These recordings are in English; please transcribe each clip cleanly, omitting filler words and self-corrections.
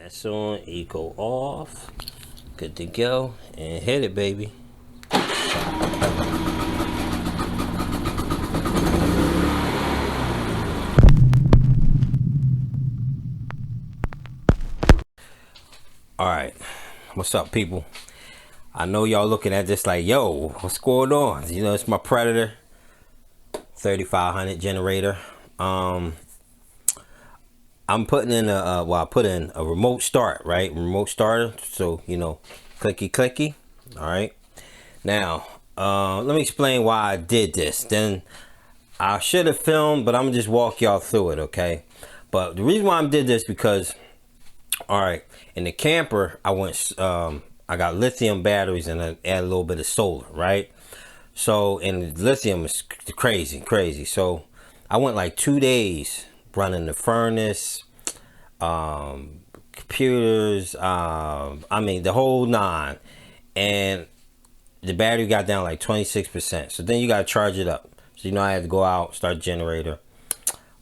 That's on, eco off, good to go, and hit it, baby. Alright, what's up, people? I know y'all looking at this like, yo, what's going on? You know, it's my Predator 3500 generator. I'm putting in I put in a remote start, right? Remote starter, so you know, clicky. All right. Now, let me explain why I did this. Then I should have filmed, but I'm gonna just walk y'all through it, okay? But the reason why I did this because, all right, in the camper, I got lithium batteries and I add a little bit of solar, right? So, and lithium is crazy. So, I went like 2 days running the furnace, computers, I mean the whole nine, and the battery got down like 26%. So then you gotta charge it up. So you know I had to go out, start the generator.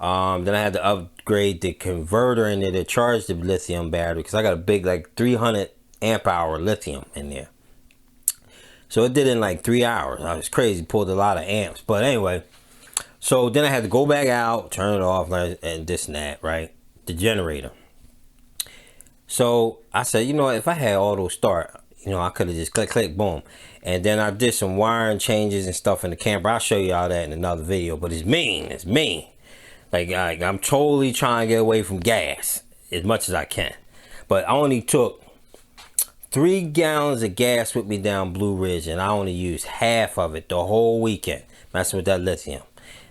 Then I had to upgrade the converter in there to charge the lithium battery because I got a big like 300 amp hour lithium in there. So it did in like 3 hours. I was crazy, pulled a lot of amps. But anyway, so then I had to go back out, turn it off, and this and that, right? The generator. So I said, you know, if I had auto start, you know, I could have just click, boom. And then I did some wiring changes and stuff in the camper. I'll show you all that in another video, but it's mean. Like I'm totally trying to get away from gas as much as I can. But I only took 3 gallons of gas with me down Blue Ridge, and I only used half of it the whole weekend messing with that lithium.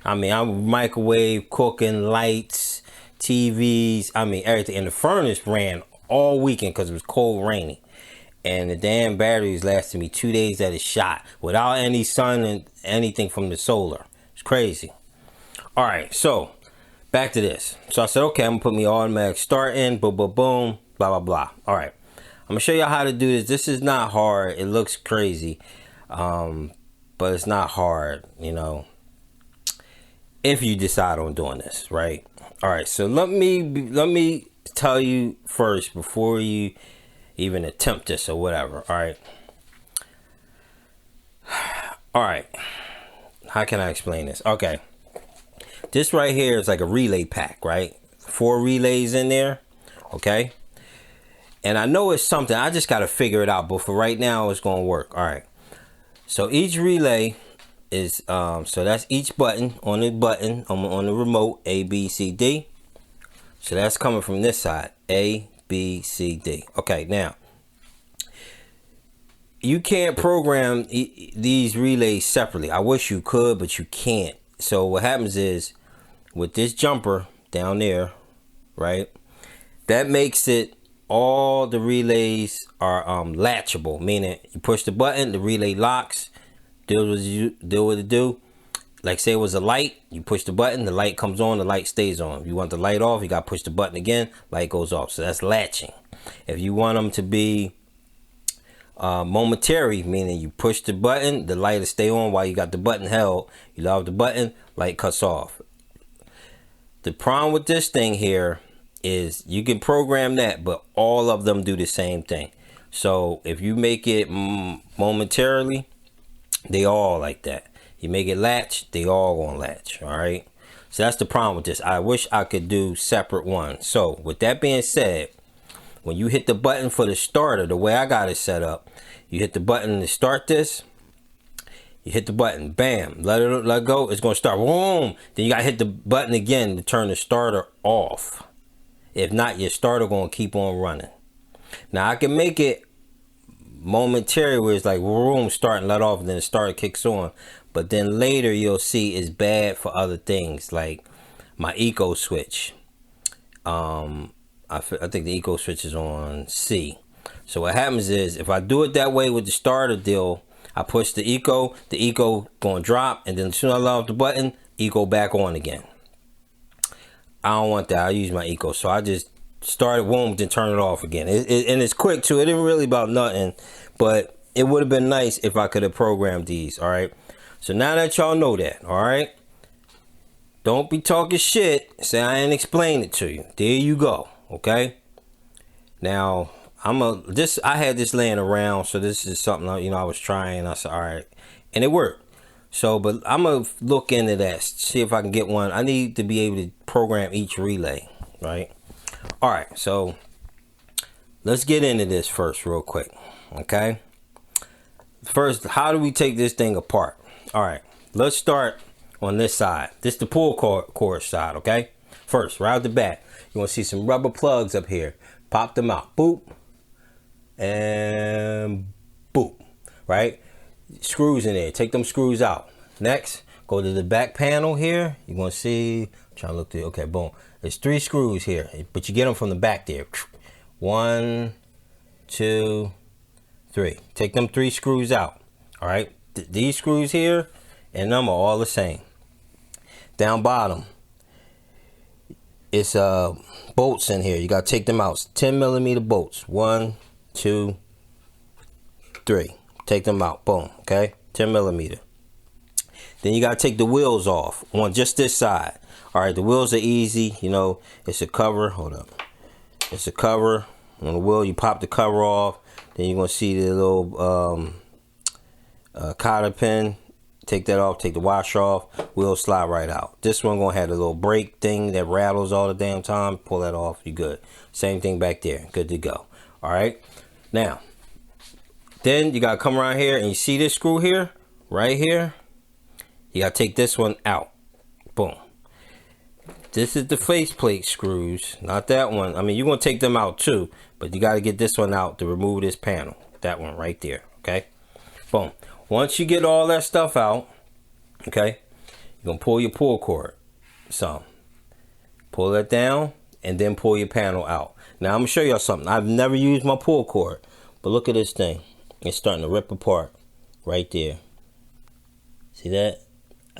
I mean, I'm microwave, cooking, lights, TVs, I mean, everything. And the furnace ran all weekend because it was cold, rainy. And the damn batteries lasted me 2 days at a shot without any sun and anything from the solar. It's crazy. All right, so back to this. So I said, okay, I'm gonna put me automatic start in, boom, blah, blah. All right, I'm gonna show y'all how to do this. This is not hard. It looks crazy, but it's not hard, you know, if you decide on doing this, right? All right, so let me tell you first before you even attempt this or whatever. All right, how can I explain this? Okay, this right here is like a relay pack, right? 4 relays in there, okay? And I know it's something, I just got to figure it out, but for right now it's gonna work. All right, so each relay is so that's each button on the remote, A, B, C, D. So that's coming from this side, A, B, C, D. Okay, now you can't program these relays separately. I wish you could, but you can't. So what happens is with this jumper down there, right, that makes it all the relays are latchable, meaning you push the button, the relay locks, do what it do. Like say it was a light, you push the button, the light comes on, the light stays on. If you want the light off, you got to push the button again, light goes off. So that's latching. If you want them to be momentary, meaning you push the button, the light will stay on while you got the button held. You love the button, light cuts off. The problem with this thing here is you can program that, but all of them do the same thing. So if you make it momentarily, they all like that. You make it latch, they all gonna latch. All right, so that's the problem with this. I wish I could do separate ones. So with that being said, when you hit the button for the starter, the way I got it set up, you hit the button to start this, you hit the button, bam, let go, it's gonna start, boom. Then you gotta hit the button again to turn the starter off. If not, your starter gonna keep on running. Now I can make it momentary where it's like boom, start and let off, and then the starter kicks on. But then later you'll see it's bad for other things like my eco switch. I think the eco switch is on C. So what happens is if I do it that way with the starter deal, I push the eco gonna drop, and then as soon as I let off the button, eco back on again. I don't want that. I use my eco, so I just start it, boom, then turn it off again. And it's quick too. It ain't really about nothing, but it would have been nice if I could have programmed these. All right, so now that y'all know that, all right, don't be talking shit, say I ain't explain it to you. There you go. Okay, Now I had this laying around, so this is something I was trying. I said, all right, and it worked. So, but I'm gonna look into that, see if I can get one. I need to be able to program each relay, right? All right, so let's get into this first real quick, okay? First, how do we take this thing apart? All right, let's start on this side. This is the pull cord side, okay? First, right out the bat, you want to see some rubber plugs up here. Pop them out, boop, and boop, right? Screws in there, take them screws out. Next, go to the back panel here. You're going to see, I'm trying to look through, okay, boom. There's 3 screws here, but you get them from the back there. 1, 2, 3. Take them 3 screws out. All right, these screws here and them are all the same. Down bottom, it's bolts in here. You got to take them out. 10mm bolts. 1, 2, 3. Take them out. Boom. Okay, 10mm. Then you got to take the wheels off on just this side. All right, the wheels are easy. It's a cover. Hold up. It's a cover on the wheel. You pop the cover off. Then you're gonna see the little cotter pin. Take that off. Take the washer off. Wheel slide right out. This one gonna have a little brake thing that rattles all the damn time. Pull that off. You good. Same thing back there. Good to go. All right. Now, then you gotta come around here and you see this screw here, right here. You gotta take this one out. Boom. This is the faceplate screws, not that one. I mean, you're gonna take them out too, but you gotta get this one out to remove this panel. That one right there, okay? Boom. Once you get all that stuff out, okay, you're gonna pull your pull cord. So, pull that down and then pull your panel out. Now, I'm gonna show y'all something. I've never used my pull cord, but look at this thing. It's starting to rip apart right there. See that?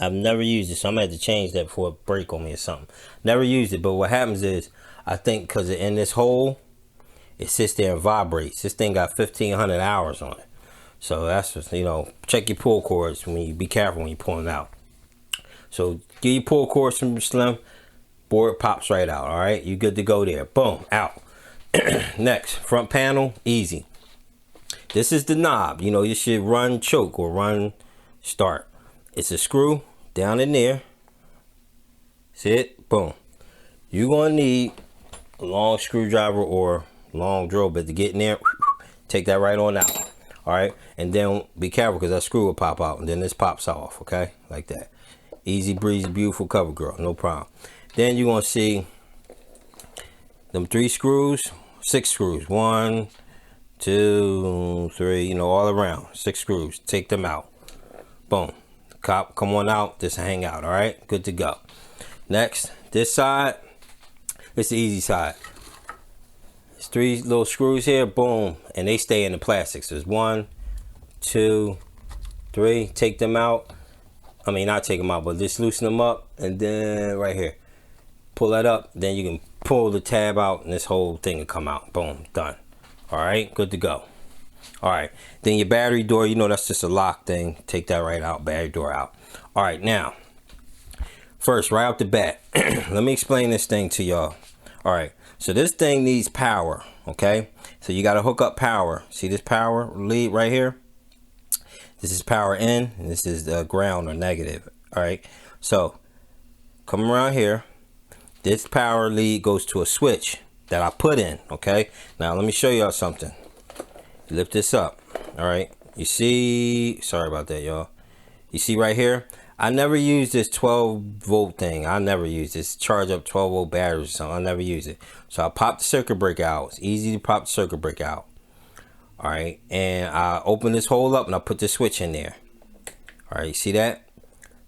I've never used it, so I'm gonna have to change that before it break on me or something. Never used it, but what happens is, I think because in this hole, it sits there and vibrates. This thing got 1,500 hours on it. So that's just, check your pull cords when you be careful when you're pulling out. So get your pull cords from Slim, board pops right out, all right? You good to go there. Boom, out. Next, front panel, easy. This is the knob. You should run choke or run start. It's a screw down in there. See it? Boom. You're going to need a long screwdriver or long drill bit to get in there. Take that right on out. All right. And then be careful because that screw will pop out. And then this pops off. Okay. Like that. Easy breezy, beautiful cover girl. No problem. Then you're going to see them 3 screws, 6 screws. 1, 2, 3, all around. 6 screws. Take them out. Boom. Come on out, just hang out. All right, good to go. Next, this side, it's the easy side. There's 3 little screws here, boom, and they stay in the plastics. There's 1, 2, 3. Take them out. I mean, not take them out, but just loosen them up, and then right here, pull that up. Then you can pull the tab out, and this whole thing will come out. Boom, done. All right, good to go. All right, then your battery door, that's just a lock thing. Take that right out, battery door out. All right, now, first, right out the bat, let me explain this thing to y'all. All right, so this thing needs power, okay? So you got to hook up power. See this power lead right here? This is power in, and this is the ground or negative, all right? So, come around here. This power lead goes to a switch that I put in, okay? Now, let me show y'all something. Lift this up. All right, you see, sorry about that, y'all. You see right here, I never use this 12-volt thing. I never use this charge up 12-volt batteries or something. I never use it. So I pop the circuit breaker out. It's easy to pop the circuit breaker out. All right, and I open this hole up and I put the switch in there. All right, you see that?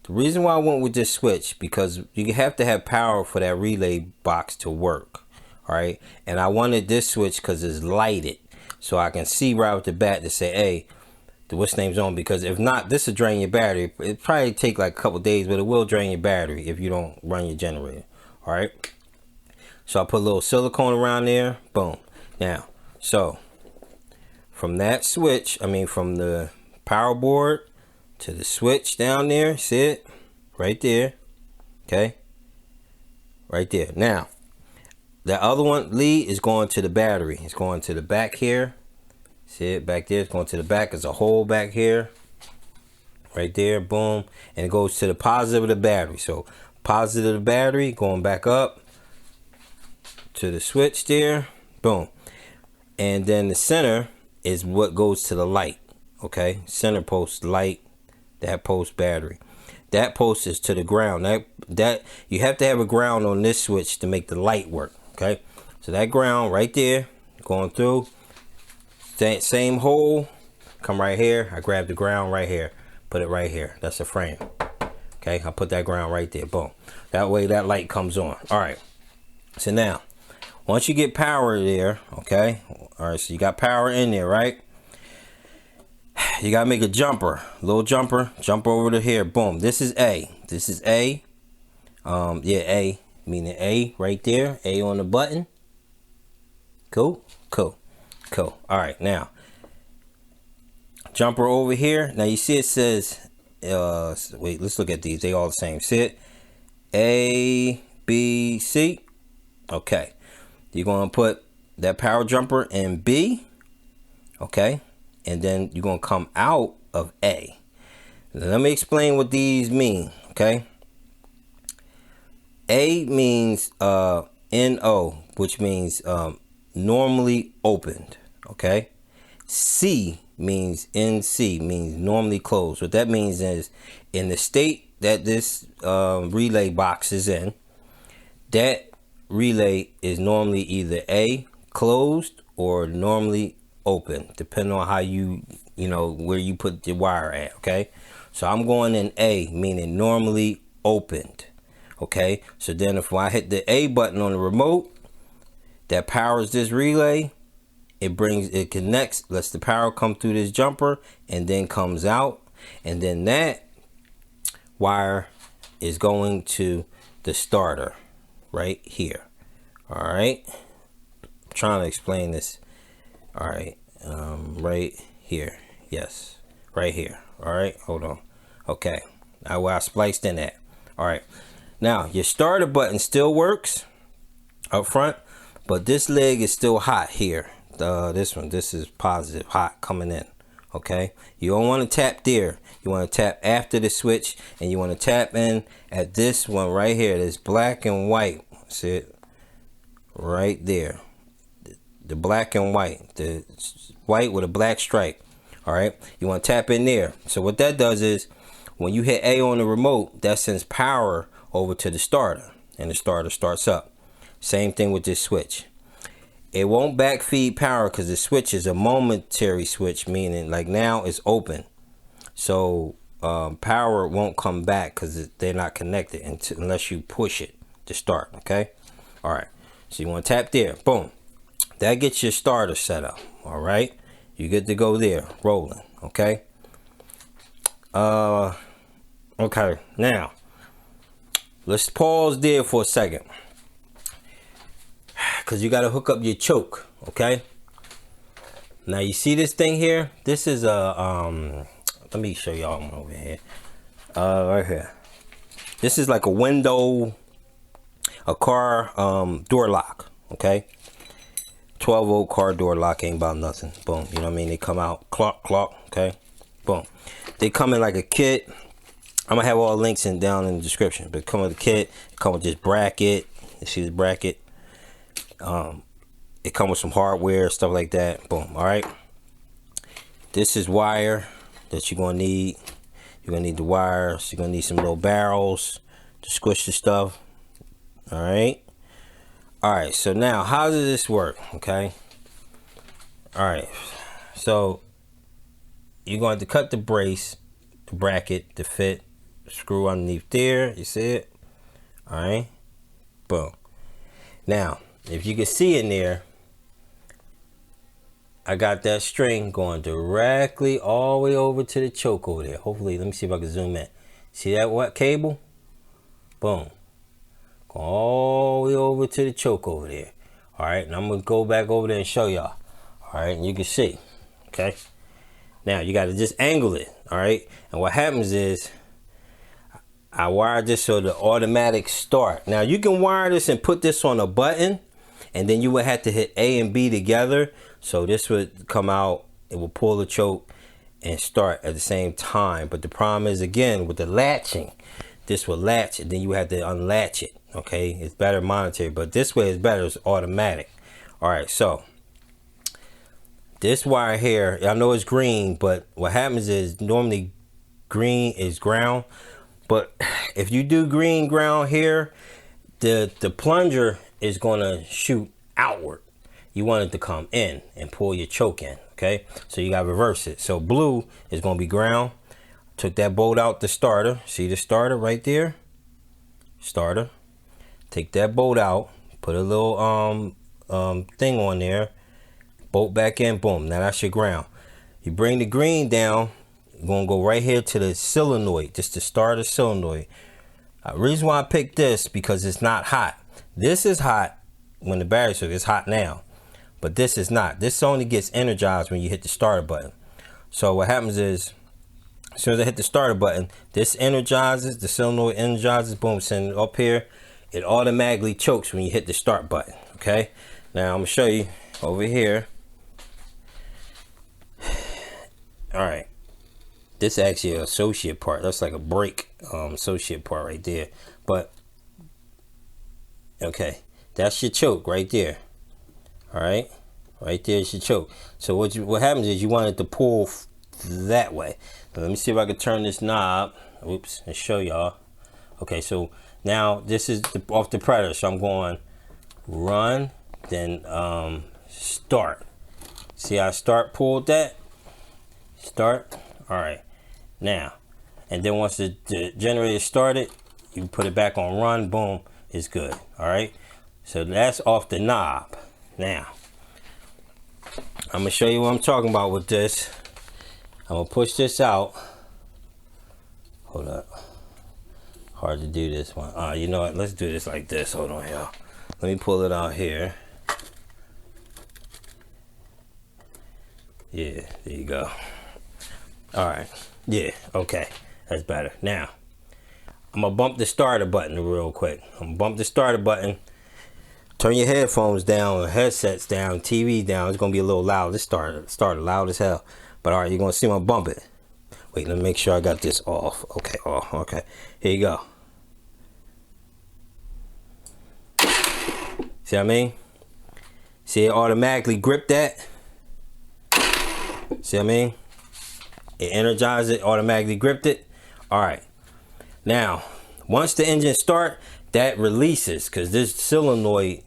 The reason why I went with this switch, because you have to have power for that relay box to work. All right, and I wanted this switch because it's lighted. So I can see right off the bat to say, hey, the what's name's on, because if not, this will drain your battery. It probably take like a couple days, but it will drain your battery if you don't run your generator. All right. So I put a little silicone around there. Boom. Now, so from that switch, from the power board to the switch down there, see it? Right there. Okay. Right there. Now, that other one lead is going to the battery. It's going to the back here. See it back there? It's going to the back. There's a hole back here. Right there, boom. And it goes to the positive of the battery. So positive of the battery going back up to the switch there, boom. And then the center is what goes to the light. Okay, center post light, that post battery. That post is to the ground. That you have to have a ground on this switch to make the light work. Okay, so that ground right there going through, same hole, come right here. I grab the ground right here, put it right here. That's a frame. Okay, I put that ground right there, boom. That way that light comes on. All right, so now once you get power there, okay, all right, so you got power in there, right? You gotta make a jumper, little jumper, jump over to here, boom. This is A. This is A. Yeah, A, meaning A right there, A on the button. Cool, cool, cool. All right, now jumper over here. Now you see it says, wait, let's look at these. They all the same. See it? A, B, C. Okay. You're going to put that power jumper in B. Okay. And then you're going to come out of A. Now, let me explain what these mean. Okay. A means NO, which means normally opened. Okay. C means NC, means normally closed. What that means is in the state that this relay box is in, that relay is normally either A, closed, or normally open, depending on how you know where you put the wire at. Okay, so I'm going in A, meaning normally opened. Okay, so then if I hit the A button on the remote, that powers this relay. It connects, lets the power come through this jumper, and then comes out, and then that wire is going to the starter right here. All right, I'm trying to explain this. All right, right here. Yes, right here. All right, hold on. Okay, now where I spliced in at. All right, now your starter button still works up front, but this leg is still hot here. This is positive, hot, coming in. Okay, you don't want to tap there. You want to tap after the switch, and you want to tap in at this one right here. This black and white. See it right there, the black and white, the white with a black stripe. All right, you want to tap in there. So what that does is when you hit A on the remote, that sends power over to the starter, and the starter starts up. Same thing with this switch. It won't backfeed power because the switch is a momentary switch, meaning like now it's open. So power won't come back because they're not connected unless you push it to start. Okay. All right. So you want to tap there. Boom. That gets your starter set up. All right. You good to go there. Rolling. Okay. Okay. Now let's pause there for a second, because you got to hook up your choke. Okay, now you see this thing here, this is a let me show y'all one over here, right here. This is like a window, a car door lock. Okay, 12-volt car door lock, ain't about nothing. Boom, you know what I mean? They come out clock. Okay, boom, they come in like a kit. I'm gonna have all the links down in the description, but come with a kit. Come with this bracket. You see the bracket? It comes with some hardware, stuff like that. Boom. All right, this is wire that you're gonna need. You're gonna need the wires. You're gonna need some little barrels to squish the stuff. All right, so now how does this work? Okay, all right, so you're going to cut the brace, the bracket to fit, screw underneath there. You see it? All right, boom. Now if you can see in there, I got that string going directly all the way over to the choke over there. Hopefully, let me see if I can zoom in. See that what cable? Boom. Go all the way over to the choke over there. All right, and I'm gonna go back over there and show y'all. All right, and you can see. Okay. Now you got to just angle it. All right, and what happens is I wired this so the automatic start. Now you can wire this and put this on a button. and then you would have to hit A and B together. So this would come out, it will pull the choke and start at the same time. But the problem is, again, with the latching, this will latch and then you have to unlatch it. Okay, it's better monetary, but this way is better, it's automatic. All right, so this wire here, I know it's green, but what happens is normally green is ground, but if you do green ground here, the plunger is going to shoot outward. You want it to come in and pull your choke in. Okay, so you got to reverse it. So blue is going to be ground. Took that bolt out, the starter. See the starter right there? Starter. Take that bolt out, put a little thing on there, bolt back in, boom. Now that's your ground. You bring the green down, you're gonna go right here to the solenoid, just to start a solenoid. Reason why I picked this, because it's not hot. This is hot when the battery, so it's hot now, but this is not. This only gets energized when you hit the starter button. So what happens is, as soon as I hit the starter button, this energizes, the solenoid energizes, boom, send it up here. It automatically chokes when you hit the start button. Okay, now I'm gonna show you over here. All right, this is actually an associate part. That's like a brake associate part right there. But okay, that's your choke right there. All right, right there is your choke. So what happens is you want it to pull that way. Now, let me see if I can turn this knob. Oops, and show y'all. Okay, so now this is off the predator, so I'm going run, then start. See how I start pulled that? Start. All right. Now, and then once the generator started, you put it back on run, boom, it's good. All right. So that's off the knob. Now, I'm gonna show you what I'm talking about with this. I'm gonna push this out. Hold up. Hard to do this one. You know what? Let's do this like this. Hold on, y'all. Let me pull it out here. Yeah, there you go. All right. Yeah, okay. That's better. Now, I'm gonna bump the starter button real quick. I'm gonna bump the starter button. Turn your headphones down, headsets down, TV down. It's gonna be a little loud. This started loud as hell. But all right, you're gonna see me bump it. Wait, let me make sure I got this off. Okay, off. Okay, here you go. See what I mean? See, it automatically grip that. See what I mean? It energized it, automatically gripped it. All right. Now, once the engine start, that releases, because this solenoid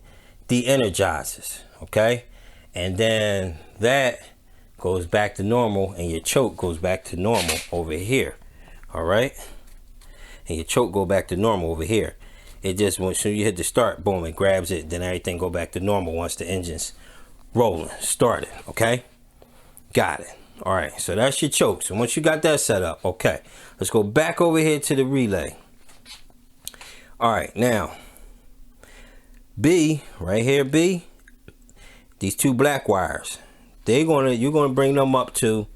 de-energizes. Okay, and then that goes back to normal, and your choke goes back to normal over here. All right, and your choke go back to normal over here. It just, as soon as you hit the start, boom, it grabs it, then everything go back to normal once the engine's rolling, started. Okay, got it. All right, so that's your choke. So once you got that set up, okay, let's go back over here to the relay. All right, now B, right here, B, these two black wires, you're gonna bring them up to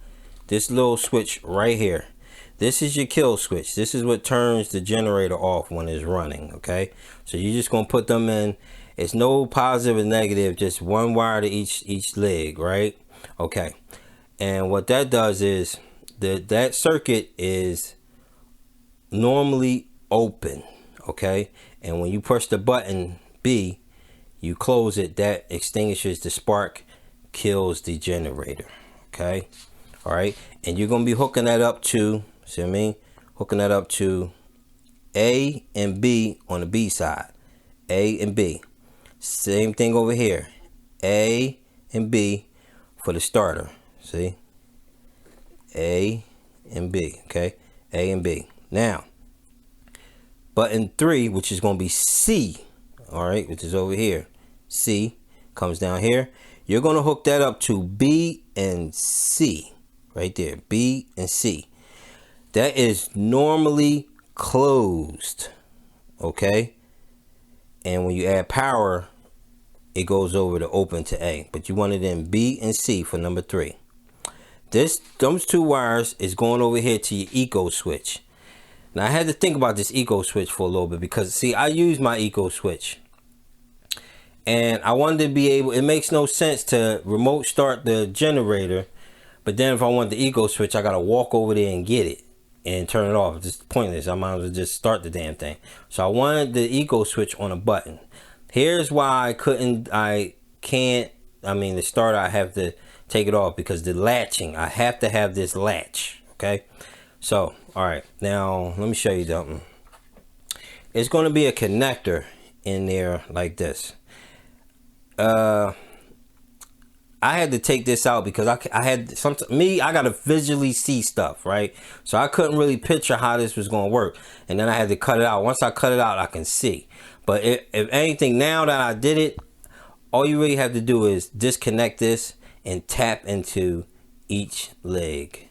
this little switch right here. This is your kill switch. This is what turns the generator off when it's running. Okay, so you're just gonna put them in. It's no positive and negative, just one wire to each leg, right? Okay, and what that does is that circuit is normally open. Okay, and when you push the button B, you close it, that extinguishes the spark, kills the generator. Okay, all right, and you're gonna be hooking that up to, see what I mean, hooking that up to A and B on the B side. A and B, same thing over here, A and B for the starter. See, A and B. Okay, A and B. Now button 3, which is going to be C, all right, which is over here, C comes down here. You're going to hook that up to B and C right there, B and C. That is normally closed. Okay, and when you add power, it goes over to open to A, but you want it in B and C for number 3. Those two wires is going over here to your eco switch. Now I had to think about this eco switch for a little bit, because see, I use my eco switch And I wanted to be able, it makes no sense to remote start the generator, but then if I want the eco switch, I gotta walk over there and get it and turn it off. It's just pointless. I might as well just start the damn thing. So I wanted the eco switch on a button. Here's why I mean the starter, I have to take it off because the latching, I have to have this latch. Okay, so all right, now let me show you something. It's going to be a connector in there like this. I had to take this out because I had I gotta visually see stuff, right? So I couldn't really picture how this was gonna work, and then I had to cut it out. Once I cut it out, I can see. But if anything, now that I did it, all you really have to do is disconnect this and tap into each leg.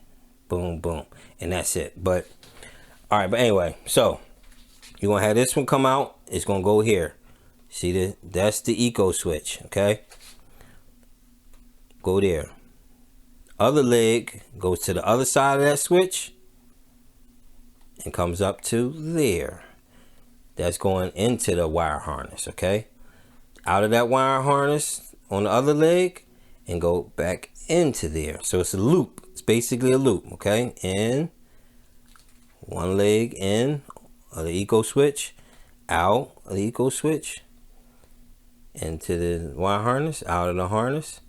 Boom, boom, and that's it. But all right, but anyway, so you're gonna have this one come out. It's gonna go here. See that's the eco switch. Okay, go there. Other leg goes to the other side of that switch and comes up to there. That's going into the wire harness. Okay, out of that wire harness on the other leg and go back into there. So it's a loop. It's basically a loop. Okay, in one leg in of the eco switch, out of the eco switch, into the wire harness, out of the harness,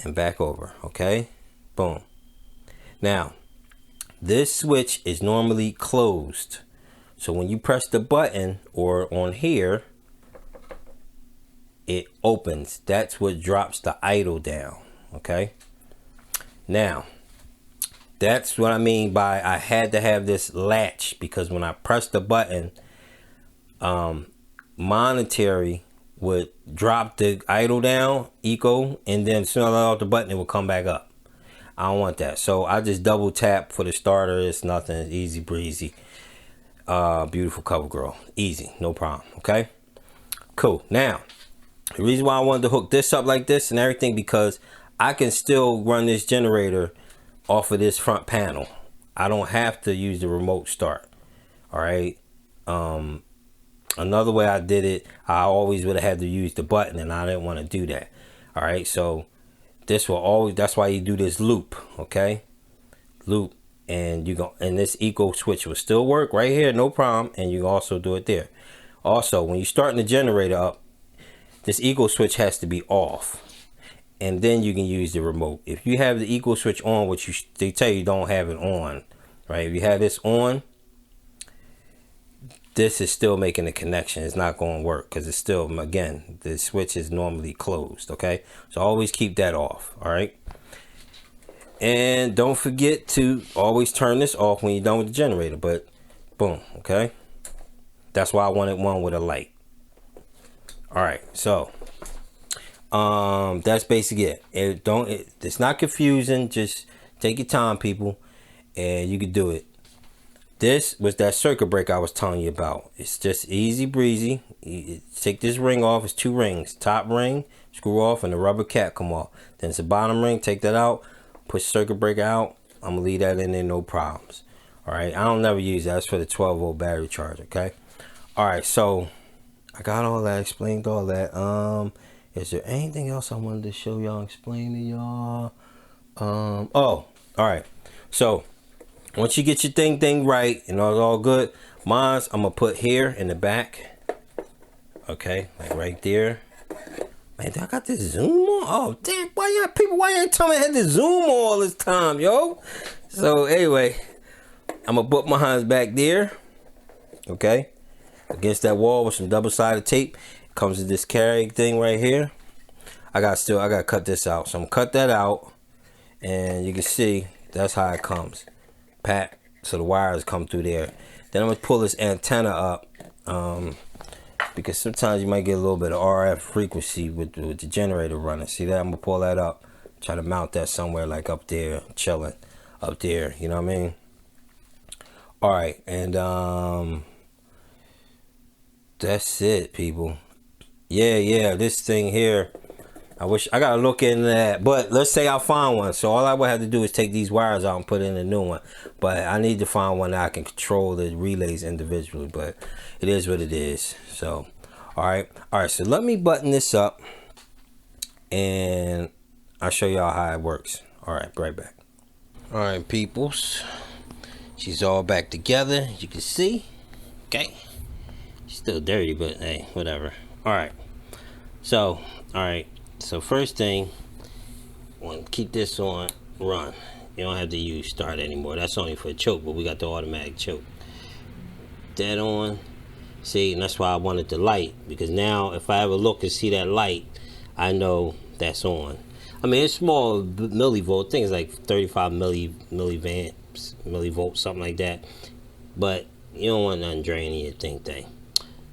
and back over. Okay, boom. Now this switch is normally closed, so when you press the button or on here, it opens. That's what drops the idle down. Okay, now that's what I mean by I had to have this latch, because when I press the button, monetary would drop the idle down, eco, and then as soon as I let off the button, it will come back up. I don't want that, so I just double tap for the starter. It's nothing. It's easy breezy. Beautiful cover girl, easy, no problem. Okay, cool. Now the reason why I wanted to hook this up like this and everything, because I can still run this generator off of this front panel. I don't have to use the remote start. All right. Another way I did it, I always would have had to use the button, and I didn't want to do that. All right, so this will always, that's why you do this loop. Okay, loop, and and this eco switch will still work right here, no problem, and you can also do it there. Also, when you're starting the generator up, this eco switch has to be off, and then you can use the remote. If you have the eco switch on, which they tell you don't have it on, right? If you have this on, this is still making a connection. It's not going to work because it's still, again, the switch is normally closed. Okay, so always keep that off. All right, and don't forget to always turn this off when you're done with the generator. But boom, okay, that's why I wanted one with a light. All right, so that's basically it. It's not confusing. Just take your time, people, and you can do it. This was that circuit breaker I was telling you about. It's just easy breezy. You take this ring off. It's 2 rings. Top ring, screw off, and the rubber cap come off. Then it's the bottom ring. Take that out. Push circuit breaker out. I'm gonna leave that in there, no problems. All right. I don't never use that. That's for the 12-volt battery charge. Okay. All right. So I got all that. Explained all that. Is there anything else I wanted to show y'all? Explain to y'all. Oh. All right. So once you get your thing right and it's all good, mine's I'm gonna put here in the back. Okay, like right there. Man, I got this zoom on. Oh damn, why you ain't telling me I had this zoom on all this time, yo? So anyway, I'm gonna put my hands back there. Okay, against that wall with some double-sided tape. It comes with this carrying thing right here. I gotta cut this out. So I'm gonna cut that out, and you can see that's how it comes. Pat, so the wires come through there. Then I'm gonna pull this antenna up, because sometimes you might get a little bit of RF frequency with the generator running. See that? I'm gonna pull that up, try to mount that somewhere like up there, chilling up there. You know what I mean? All right, and that's it, people. Yeah, this thing here, I wish I gotta look into that, but let's say I find one. So all I would have to do is take these wires out and put in a new one. But I need to find one that I can control the relays individually. But it is what it is. So, All right, so let me button this up and I'll show y'all how it works. All right, right back. All right, peoples, she's all back together, you can see. Okay, she's still dirty, but hey, whatever. All right, so first thing, want to keep this on run. You don't have to use start anymore. That's only for a choke, but we got the automatic choke. That on. See, and that's why I wanted the light, because now if I ever look and see that light, I know that's on. I mean, it's small millivolt, things like 35 millivolts, something like that. But you don't want nothing draining your thing.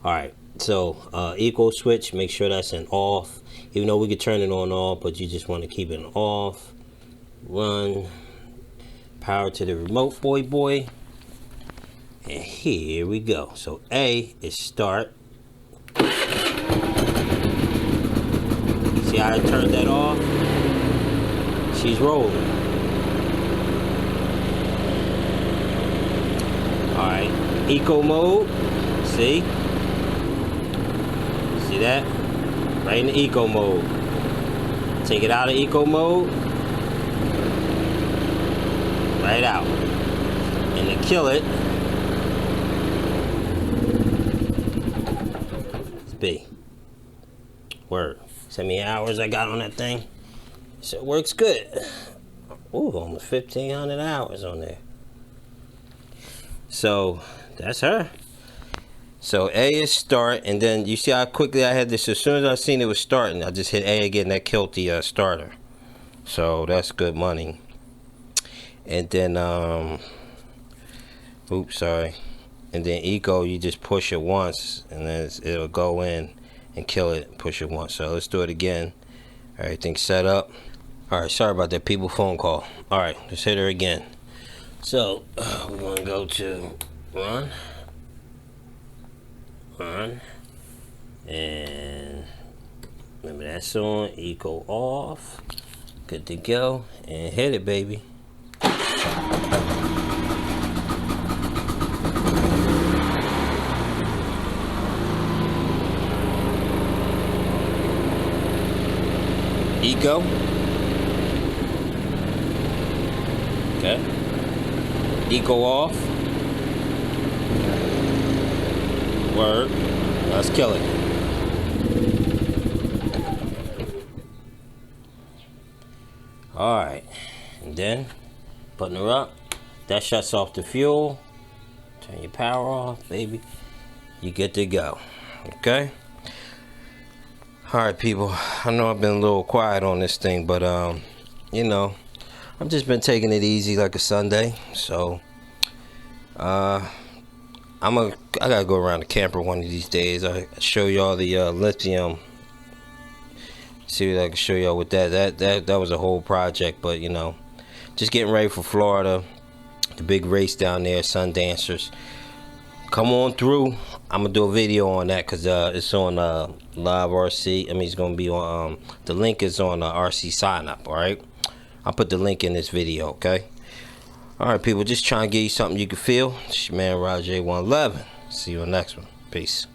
All right, so equal switch, make sure that's an off. Even though we could turn it on off, but you just want to keep it off. Run. Power to the remote, boy. And here we go. So A is start. See how I turned that off? She's rolling. Alright. Eco mode. See that? Right in the eco mode. Take it out of eco mode. Right out. And to kill it, B. Word. See how many hours I got on that thing? So it works good. Ooh, almost 1,500 hours on there. So that's her. So A is start, and then you see how quickly I had this. As soon as I seen it was starting, I just hit A again. That killed the starter. So that's good money. And then oops, sorry. And then eco, you just push it once, and then it'll go in and kill it. Push it once. So let's do it again. Everything's set up. All right, sorry about that, people. Phone call. All right, let's hit her again. So we're gonna go to run, and remember that's on. Eco off. Good to go, and hit it, baby. Eco. Okay. Eco off. Word. Let's kill it. Alright. And then putting her up. That shuts off the fuel. Turn your power off, baby. You get to go. Okay. Alright, people, I know I've been a little quiet on this thing, but you know, I've just been taking it easy like a Sunday. So I gotta go around the camper one of these days. I show y'all the lithium. See what I can show y'all with that was a whole project, but you know, just getting ready for Florida, the big race down there, Sundancers. Come on through. I'm gonna do a video on that because it's on live RC. I mean, it's gonna be on the link is on RCsignup. All right, I'll put the link in this video. Okay. All right, people, just trying to give you something you can feel. It's your man Roger 111. See you on the next one. Peace.